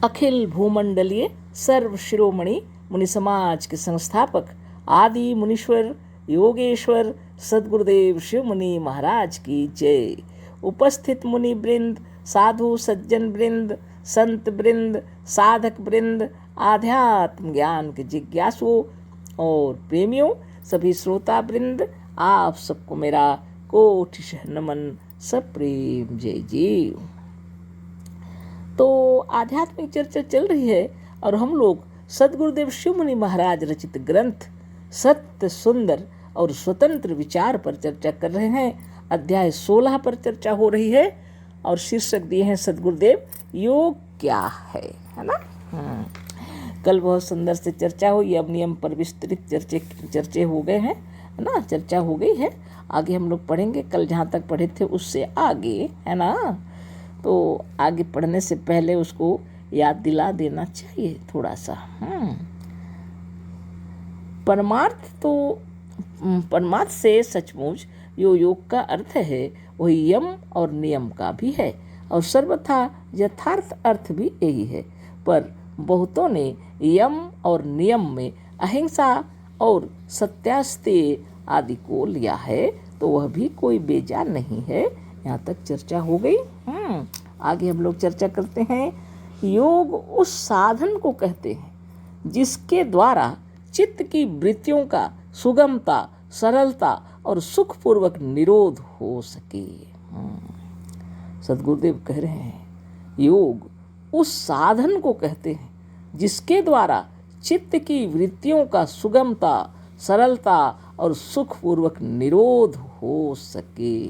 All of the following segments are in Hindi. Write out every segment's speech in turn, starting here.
अखिल भूमंडलीय सर्व शिरोमणि मुनि समाज के संस्थापक आदि मुनीश्वर योगेश्वर सद्गुरुदेव शिव मुनि महाराज की जय। उपस्थित मुनि वृंद, साधु सज्जन वृंद, संत वृंद, साधक वृंद, आध्यात्म ज्ञान के जिज्ञासुओं और प्रेमियों, सभी श्रोता वृंद, आप सबको मेरा कोटिशः नमन, सप्रेम जय जीव। तो आध्यात्मिक चर्चा चल रही है और हम लोग सद्गुरुदेव शिव मुनि महाराज रचित ग्रंथ सत्य सुंदर और स्वतंत्र विचार पर चर्चा कर रहे हैं। अध्याय 16 पर चर्चा हो रही है और शीर्षक दिए हैं सद्गुरुदेव योग क्या है ना। कल बहुत सुंदर से चर्चा हुई, अब नियम पर विस्तृत चर्चे हो गए हैं ना, चर्चा हो गई है। आगे हम लोग पढ़ेंगे, कल जहाँ तक पढ़े थे उससे आगे, है ना। तो आगे पढ़ने से पहले उसको याद दिला देना चाहिए थोड़ा सा। परमार्थ से सचमुच जो योग का अर्थ है वही यम और नियम का भी है और सर्वथा यथार्थ अर्थ भी यही है। पर बहुतों ने यम और नियम में अहिंसा और सत्यास्तेय आदि को लिया है, तो वह भी कोई बेजान नहीं है। यहाँ तक चर्चा हो गई। आगे हम लोग चर्चा करते हैं। योग उस साधन को कहते हैं जिसके द्वारा चित्त की वृत्तियों का सुगमता, सरलता और सुखपूर्वक निरोध हो सके। सद्गुरुदेव कह रहे हैं योग उस साधन को कहते हैं जिसके द्वारा चित्त की वृत्तियों का सुगमता, सरलता और सुखपूर्वक निरोध हो सके।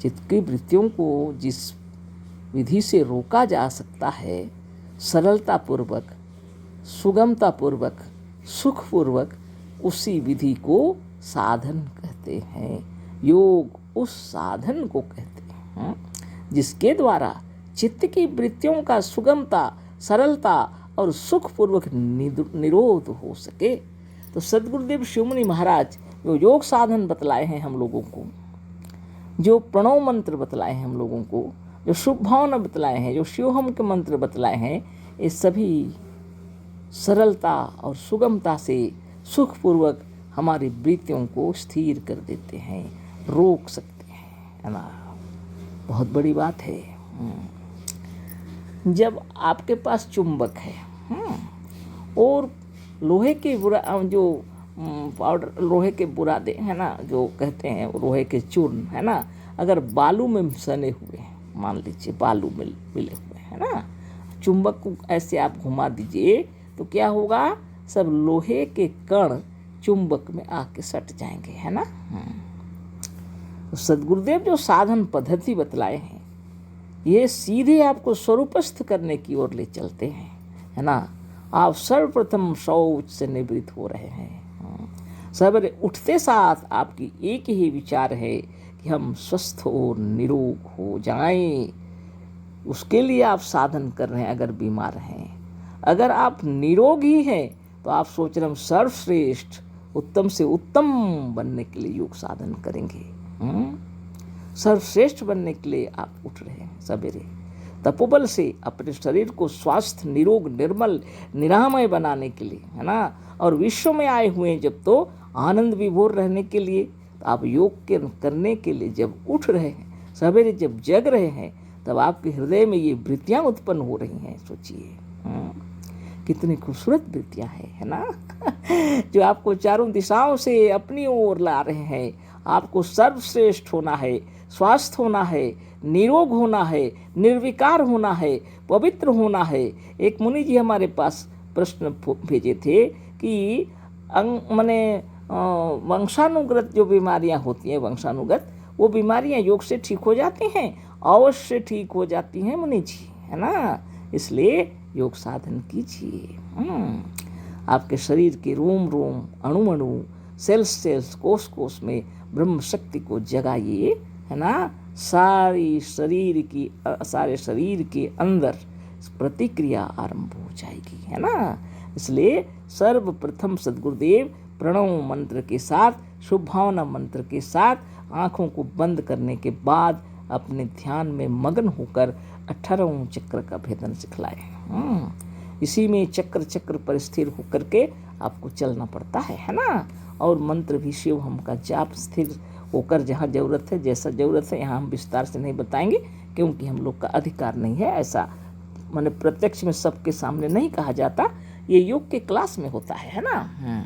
चित्त की वृत्तियों को जिस विधि से रोका जा सकता है, सरलता पूर्वक, सुगमता पूर्वक, सुखपूर्वक, उसी विधि को साधन कहते हैं। योग उस साधन को कहते हैं जिसके द्वारा चित्त की वृत्तियों का सुगमता, सरलता और सुखपूर्वक निरोध हो सके। तो सद्गुरुदेव शिव मुनि महाराज जो योग साधन बतलाए हैं हम लोगों को, जो प्रणव मंत्र बतलाए हैं हम लोगों को, जो शुभ भावना बतलाए हैं, जो शिवहम के मंत्र बतलाए हैं, ये सभी सरलता और सुगमता से सुखपूर्वक हमारी वृत्तियों को स्थिर कर देते हैं, रोक सकते हैं, है ना। बहुत बड़ी बात है। जब आपके पास चुंबक है और लोहे के जो पाउडर, लोहे के बुरादे है ना, जो कहते हैं लोहे के चूर्ण है ना, अगर बालू में सने हुए हैं, मान लीजिए बालू में मिले हुए है ना, चुंबक को ऐसे आप घुमा दीजिए तो क्या होगा, सब लोहे के कण चुंबक में आके सट जाएंगे, है ना। तो सद्गुरुदेव जो साधन पद्धति बतलाए हैं ये सीधे आपको स्वरूपस्थ करने की ओर ले चलते हैं, है ना। आप सर्वप्रथम शौच से निवृत्त हो रहे हैं। सवेरे उठते साथ आपकी एक ही विचार है कि हम स्वस्थ और निरोग हो जाएं। उसके लिए आप साधन कर रहे हैं। अगर बीमार हैं, अगर आप निरोगी हैं, तो आप सोच रहे हम सर्वश्रेष्ठ उत्तम से उत्तम बनने के लिए योग साधन करेंगे। सर्वश्रेष्ठ बनने के लिए आप उठ रहे हैं सवेरे, तपोबल से अपने शरीर को स्वास्थ्य, निरोग, निर्मल, निरामय बनाने के लिए, है ना। और विश्व में आए हुए हैं जब, तो आनंद विभोर रहने के लिए। तो आप योग करने के लिए जब उठ रहे हैं, सवेरे जब जग रहे हैं, तब आपके हृदय में ये वृत्तियाँ उत्पन्न हो रही हैं। सोचिए कितनी खूबसूरत वृत्तियाँ हैं, है ना जो आपको चारों दिशाओं से अपनी ओर ला रहे हैं। आपको सर्वश्रेष्ठ होना है, स्वस्थ होना है, निरोग होना है, निर्विकार होना है, पवित्र होना है। एक मुनि जी हमारे पास प्रश्न भेजे थे कि वंशानुगत जो बीमारियां होती हैं, वंशानुगत वो बीमारियां योग से ठीक हो जाती हैं। अवश्य ठीक हो जाती हैं मुनि जी, है ना। इसलिए योग साधन कीजिए। आपके शरीर के रोम रोम, अणु अणु, सेल्स सेल्स, कोष कोष में ब्रह्म शक्ति को जगाइए, है ना। सारे शरीर के अंदर प्रतिक्रिया आरंभ हो जाएगी, है ना। इसलिए सर्वप्रथम सद्गुरुदेव प्रणव मंत्र के साथ, शुभ भावना मंत्र के साथ आँखों को बंद करने के बाद अपने ध्यान में मग्न होकर 18वें चक्र का भेदन सिखलाए। इसी में चक्र चक्र पर स्थिर होकर के आपको चलना पड़ता है ना। और मंत्र भी शिव हम का जाप स्थिर होकर जहाँ ज़रूरत है, जैसा ज़रूरत है, यहाँ हम विस्तार से नहीं बताएंगे क्योंकि हम लोग का अधिकार नहीं है। ऐसा मैंने प्रत्यक्ष में सबके सामने नहीं कहा जाता, ये योग के क्लास में होता है ना।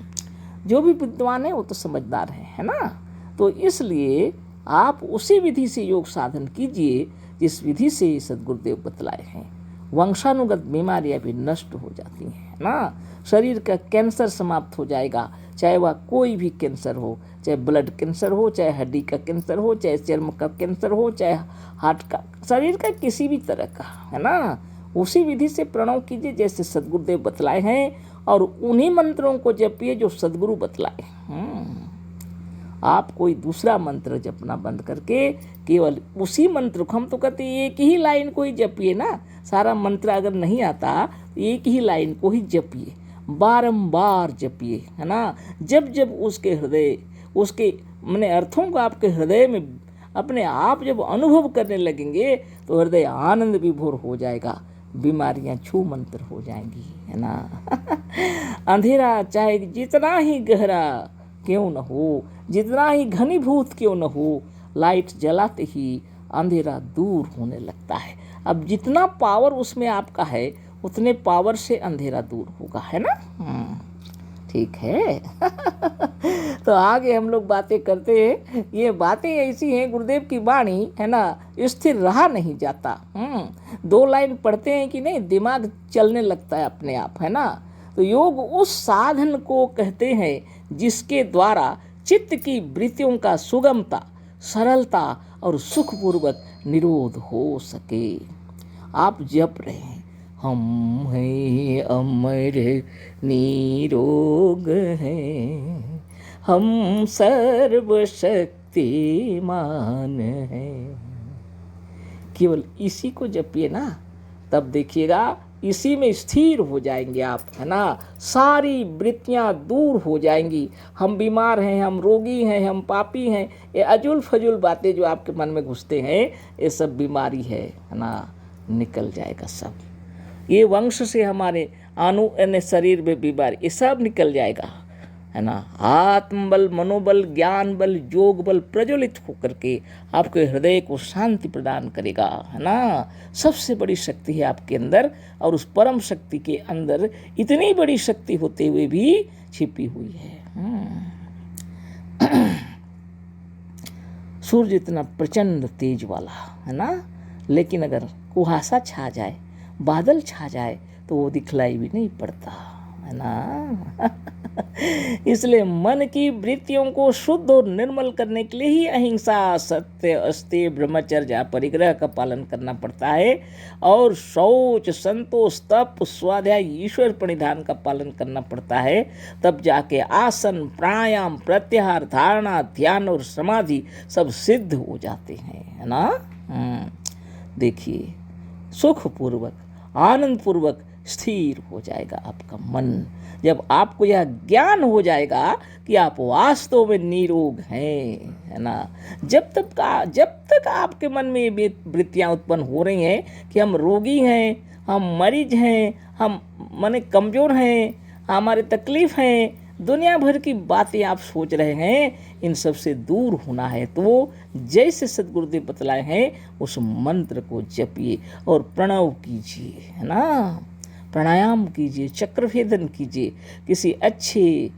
जो भी विद्वान है वो तो समझदार है ना। तो इसलिए आप उसी विधि से योग साधन कीजिए जिस विधि से सद्गुरुदेव बतलाए हैं। वंशानुगत बीमारियां भी नष्ट हो जाती हैं ना। शरीर का कैंसर समाप्त हो जाएगा, चाहे वह कोई भी कैंसर हो, चाहे ब्लड कैंसर हो, चाहे हड्डी का कैंसर हो, चाहे चर्म का कैंसर हो, चाहे हार्ट का, शरीर का किसी भी तरह का, है ना। उसी विधि से प्रणव कीजिए जैसे सद्गुरुदेव बतलाए हैं और उन्हीं मंत्रों को जपिए जो सद्गुरु बतलाए। आप कोई दूसरा मंत्र जपना बंद करके केवल उसी मंत्र को, हम तो कहते हैं एक ही लाइन को ही जपिए ना। सारा मंत्र अगर नहीं आता तो एक ही लाइन को ही जपिए, बारंबार जपिए, है ना। जब जब उसके हृदय, उसके मैंने अर्थों को आपके हृदय में अपने आप जब अनुभव करने लगेंगे तो हृदय आनंद विभोर हो जाएगा, बीमारियां छू मंत्र हो जाएंगी, है ना। अंधेरा चाहे जितना ही गहरा क्यों न हो, जितना ही घनीभूत क्यों न हो, लाइट जलाते ही अंधेरा दूर होने लगता है। अब जितना पावर उसमें आपका है उतने पावर से अंधेरा दूर होगा, है ना। ठीक है। तो आगे हम लोग बातें करते हैं। ये बातें ऐसी हैं, गुरुदेव की वाणी है ना, स्थिर रहा नहीं जाता। 2 लाइन पढ़ते हैं कि नहीं, दिमाग चलने लगता है अपने आप, है ना। तो योग उस साधन को कहते हैं जिसके द्वारा चित्त की वृत्तियों का सुगमता, सरलता और सुखपूर्वक निरोध हो सके। आप जप रहे हैं, हम हैं अमर निरोग हैं, हम सर्वशक्तिमान हैं। केवल इसी को जपिए ना, तब देखिएगा इसी में स्थिर हो जाएंगे आप, है ना। सारी वृत्तियां दूर हो जाएंगी। हम बीमार हैं, हम रोगी हैं, हम पापी हैं, ये अजुल फजुल बातें जो आपके मन में घुसते हैं, ये सब बीमारी है ना, निकल जाएगा सब। ये वंश से हमारे शरीर में बीमारी, ये सब निकल जाएगा, है ना। आत्मबल, मनोबल, ज्ञान बल, योग बल प्रज्वलित होकर के आपके हृदय को शांति प्रदान करेगा, है ना। सबसे बड़ी शक्ति है आपके अंदर, और उस परम शक्ति के अंदर इतनी बड़ी शक्ति होते हुए भी छिपी हुई है। सूर्य इतना प्रचंड तेज वाला, है ना, लेकिन अगर कुहासा छा जाए, बादल छा जाए तो वो दिखलाई भी नहीं पड़ता, है ना। इसलिए मन की वृत्तियों को शुद्ध और निर्मल करने के लिए ही अहिंसा, सत्य, अस्तेय, ब्रह्मचर्य, परिग्रह का पालन करना पड़ता है, और शौच, संतोष, तप, स्वाध्याय, ईश्वर प्रणिधान का पालन करना पड़ता है। तब जाके आसन, प्राणायाम, प्रत्याहार, धारणा, ध्यान और समाधि सब सिद्ध हो जाते हैं, है ना। देखिए, सुखपूर्वक, आनंदपूर्वक स्थिर हो जाएगा आपका मन। जब आपको यह ज्ञान हो जाएगा कि आप वास्तव में निरोग हैं, है ना। जब तक आपके मन में ये वृत्तियाँ उत्पन्न हो रही हैं कि हम रोगी हैं, हम मरीज हैं, हम माने कमज़ोर हैं, हमारे तकलीफ़ हैं, दुनिया भर की बातें आप सोच रहे हैं, इन सब से दूर होना है तो जैसे सद्गुरुदेव बतलाए हैं उस मंत्र को जपिए और प्रणव कीजिए, है ना। प्राणायाम कीजिए, चक्रभेदन कीजिए। किसी अच्छे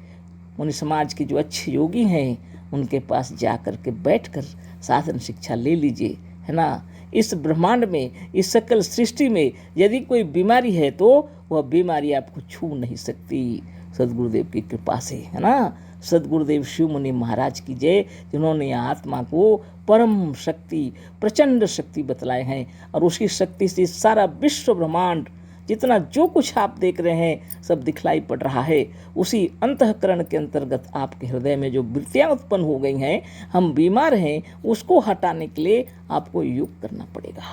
मुनि समाज के जो अच्छे योगी हैं उनके पास जा कर के बैठ कर साधन शिक्षा ले लीजिए, है ना। इस ब्रह्मांड में, इस सकल सृष्टि में यदि कोई बीमारी है तो वह बीमारी आपको छू नहीं सकती सद्गुरुदेव की कृपा से, है ना। सद्गुरुदेव शिव मुनि महाराज की जय, जिन्होंने आत्मा को परम शक्ति, प्रचंड शक्ति बतलाए हैं, और उसी शक्ति से सारा विश्व ब्रह्मांड जितना जो कुछ आप देख रहे हैं सब दिखलाई पड़ रहा है। उसी अंतःकरण के अंतर्गत आपके हृदय में जो वृत्तियाँ उत्पन्न हो गई हैं, हम बीमार हैं, उसको हटाने के लिए आपको योग करना पड़ेगा।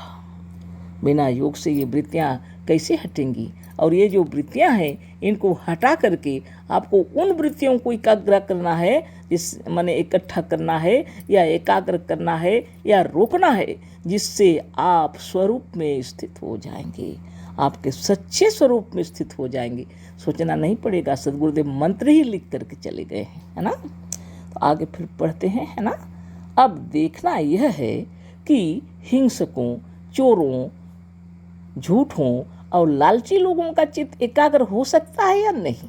बिना योग से ये वृत्तियाँ कैसे हटेंगी। और ये जो वृत्तियाँ हैं इनको हटा करके आपको उन वृत्तियों को एकाग्र करना है, जिस माने इकट्ठा करना है या एकाग्र करना है या रोकना है, जिससे आप स्वरूप में स्थित हो जाएंगे, आपके सच्चे स्वरूप में स्थित हो जाएंगे। सोचना नहीं पड़ेगा, सदगुरुदेव मंत्र ही लिख करके चले गए हैं, है ना। तो आगे फिर पढ़ते हैं, है ना। अब देखना यह है कि हिंसकों, चोरों, झूठों और लालची लोगों का चित्त एकाग्र हो सकता है या नहीं।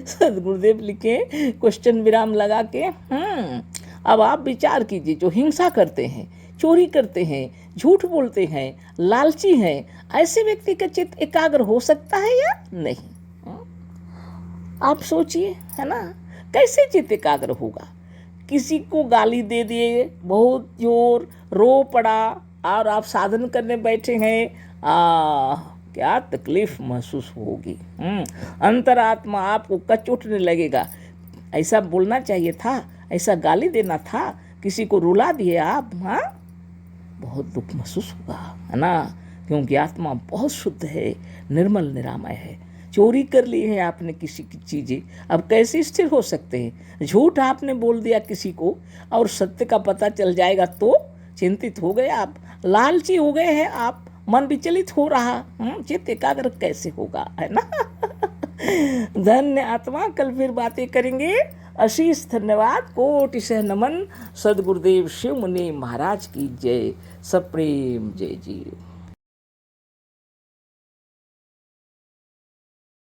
सदगुरुदेव लिखे क्वेश्चन विराम लगा के। अब आप विचार कीजिए, जो हिंसा करते हैं, चोरी करते हैं, झूठ बोलते हैं, लालची हैं, ऐसे व्यक्ति का चित्त एकाग्र हो सकता है या नहीं। आप सोचिए, है ना, कैसे चित्त एकाग्र होगा। किसी को गाली दे दिए, बहुत जोर रो पड़ा और आप साधन करने बैठे हैं, क्या तकलीफ महसूस होगी। अंतरात्मा आपको कच उठने लगेगा। ऐसा बोलना चाहिए था, ऐसा गाली देना था, किसी को रुला दिए आप, हाँ, बहुत दुख महसूस होगा, है ना। क्योंकि आत्मा बहुत शुद्ध है, निर्मल निरामय है। चोरी कर ली है आपने किसी की चीज़ें, अब कैसे स्थिर हो सकते हैं। झूठ आपने बोल दिया किसी को और सत्य का पता चल जाएगा तो चिंतित हो गए आप, लालची हो गए हैं आप, मन विचलित हो रहा, चित्त एकाग्र कैसे होगा, है ना। धन्य आत्मा, कल फिर बातें करेंगे। अशीष धन्यवाद, कोटिशः नमन। सदगुरुदेव शिव मुनि महाराज की जय। सप्रेम जय जी।